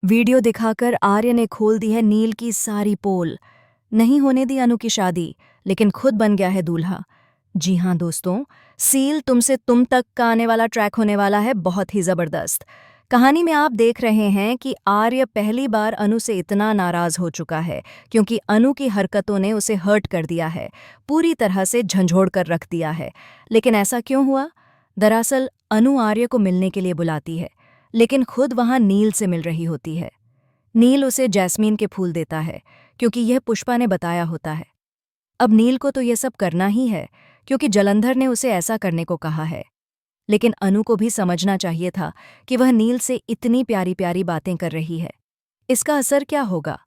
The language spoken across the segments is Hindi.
वीडियो दिखाकर आर्य ने खोल दी है नील की सारी पोल। नहीं होने दी अनु की शादी, लेकिन खुद बन गया है दूल्हा। जी हाँ दोस्तों, सील तुमसे तुम तक का आने वाला ट्रैक होने वाला है बहुत ही जबरदस्त। कहानी में आप देख रहे हैं कि आर्य पहली बार अनु से इतना नाराज हो चुका है क्योंकि अनु की हरकतों ने उसे हर्ट कर दिया है, पूरी तरह से झंझोड़ कर रख दिया है। लेकिन ऐसा क्यों हुआ? दरअसल अनु आर्य को मिलने के लिए बुलाती है, लेकिन खुद वहां नील से मिल रही होती है। नील उसे जैस्मीन के फूल देता है क्योंकि यह पुष्पा ने बताया होता है। अब नील को तो यह सब करना ही है क्योंकि जलंधर ने उसे ऐसा करने को कहा है। लेकिन अनु को भी समझना चाहिए था कि वह नील से इतनी प्यारी प्यारी बातें कर रही है, इसका असर क्या होगा।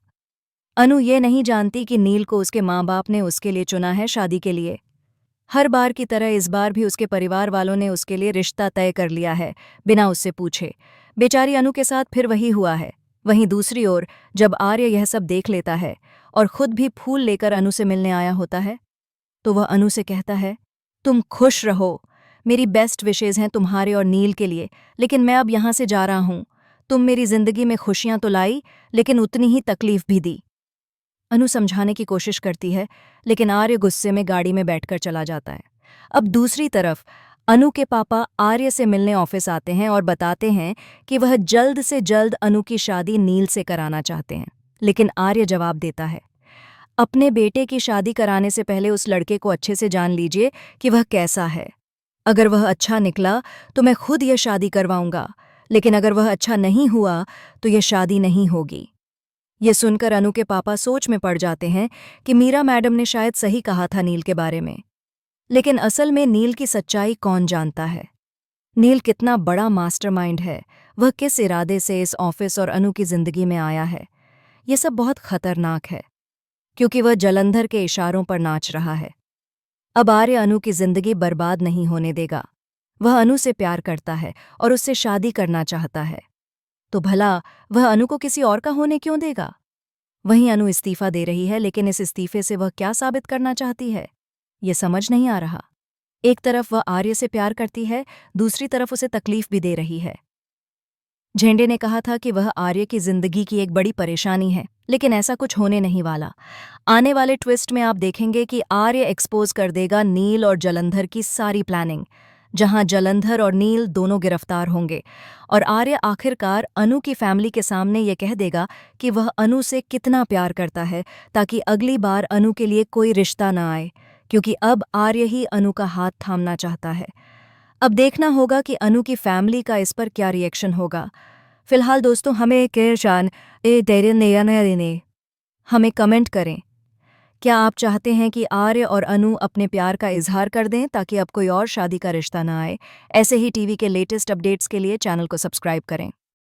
अनु ये नहीं जानती कि नील को उसके माँ बाप ने उसके लिए चुना है शादी के लिए। हर बार की तरह इस बार भी उसके परिवार वालों ने उसके लिए रिश्ता तय कर लिया है, बिना उससे पूछे। बेचारी अनु के साथ फिर वही हुआ है। वहीं दूसरी ओर जब आर्य यह सब देख लेता है और खुद भी फूल लेकर अनु से मिलने आया होता है, तो वह अनु से कहता है, तुम खुश रहो, मेरी बेस्ट विशेज़ हैं तुम्हारे और नील के लिए, लेकिन मैं अब यहाँ से जा रहा हूँ। तुम मेरी जिंदगी में खुशियाँ तो लाई, लेकिन उतनी ही तकलीफ भी दी। अनु समझाने की कोशिश करती है, लेकिन आर्य गुस्से में गाड़ी में बैठकर चला जाता है। अब दूसरी तरफ अनु के पापा आर्य से मिलने ऑफिस आते हैं और बताते हैं कि वह जल्द से जल्द अनु की शादी नील से कराना चाहते हैं। लेकिन आर्य जवाब देता है, अपने बेटे की शादी कराने से पहले उस लड़के को अच्छे से जान लीजिए कि वह कैसा है। अगर वह अच्छा निकला तो मैं खुद यह शादी करवाऊंगा, लेकिन अगर वह अच्छा नहीं हुआ तो यह शादी नहीं होगी। ये सुनकर अनु के पापा सोच में पड़ जाते हैं कि मीरा मैडम ने शायद सही कहा था नील के बारे में। लेकिन असल में नील की सच्चाई कौन जानता है? नील कितना बड़ा मास्टरमाइंड है, वह किस इरादे से इस ऑफिस और अनु की जिंदगी में आया है। ये सब बहुत खतरनाक है क्योंकि वह जलंधर के इशारों पर नाच रहा है। अब आर्य अनु की जिंदगी बर्बाद नहीं होने देगा। वह अनु से प्यार करता है और उससे शादी करना चाहता है, तो भला वह अनु को किसी और का होने क्यों देगा? वहीं अनु इस्तीफा दे रही है, लेकिन इस इस्तीफे से वह क्या साबित करना चाहती है, ये समझ नहीं आ रहा। एक तरफ वह आर्य से प्यार करती है, दूसरी तरफ उसे तकलीफ भी दे रही है। झेंडे ने कहा था कि वह आर्य की जिंदगी की एक बड़ी परेशानी है, लेकिन ऐसा कुछ होने नहीं वाला। आने वाले ट्विस्ट में आप देखेंगे कि आर्य एक्सपोज कर देगा नील और जलंधर की सारी प्लानिंग, जहां जलंधर और नील दोनों गिरफ्तार होंगे और आर्य आखिरकार अनु की फैमिली के सामने ये कह देगा कि वह अनु से कितना प्यार करता है, ताकि अगली बार अनु के लिए कोई रिश्ता न आए, क्योंकि अब आर्य ही अनु का हाथ थामना चाहता है। अब देखना होगा कि अनु की फैमिली का इस पर क्या रिएक्शन होगा। फिलहाल दोस्तों, हमें कमेंट करें, क्या आप चाहते हैं कि आर्य और अनु अपने प्यार का इजहार कर दें ताकि अब कोई और शादी का रिश्ता न आए? ऐसे ही टीवी के लेटेस्ट अपडेट्स के लिए चैनल को सब्सक्राइब करें।